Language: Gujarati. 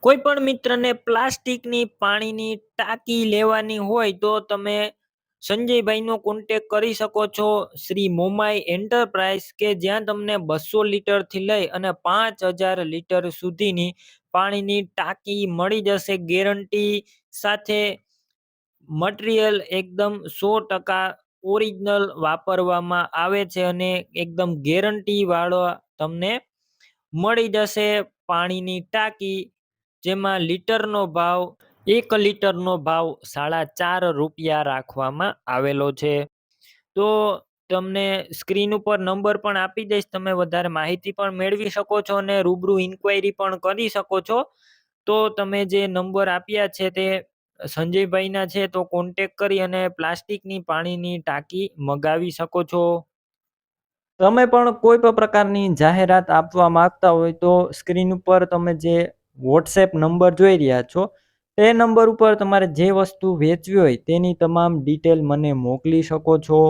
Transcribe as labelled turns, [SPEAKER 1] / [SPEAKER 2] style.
[SPEAKER 1] કોઈ પણ મિત્રને પ્લાસ્ટિકની પાણીની ટાંકી લેવાની હોય તો તમે સંજયભાઈનો કોન્ટેક કરી શકો છો શ્રી મોમાઈ એન્ટરપ્રાઇઝ કે જ્યાં તમને 200 લીટરથી લઈ અને 5000 લીટર સુધીની પાણીની ટાંકી મળી જશે ગેરંટી સાથે. મટીરિયલ એકદમ 100% ઓરિજિનલ વાપરવામાં આવે છે અને એકદમ ગેરંટી વાળો તમને મળી જશે પાણીની ટાંકી, જેમાં લીટરનો ભાવ 1 લીટરનો ભાવ ₹4.5 રાખવામાં આવેલો છે. તો તમને સ્ક્રીન ઉપર નંબર પણ આપી દઈશ, તમે વધારે માહિતી પણ મેળવી શકો છો અને રૂબરૂ ઇન્ક્વાયરી પણ કરી શકો છો. તો તમે જે નંબર આપ્યા છે તે સંજયભાઈના છે, તો કોન્ટેક કરી અને પ્લાસ્ટિકની પાણીની ટાંકી મગાવી શકો છો. તમે પણ કોઈ પણ પ્રકારની જાહેરાત આપવા માંગતા હોય તો સ્ક્રીન ઉપર તમે જે વોટ્સએપ નંબર જોઈ રહ્યા છો તે નંબર ઉપર તમારે જે વસ્તુ વેચવી હોય તેની તમામ ડિટેલ મને મોકલી શકો છો.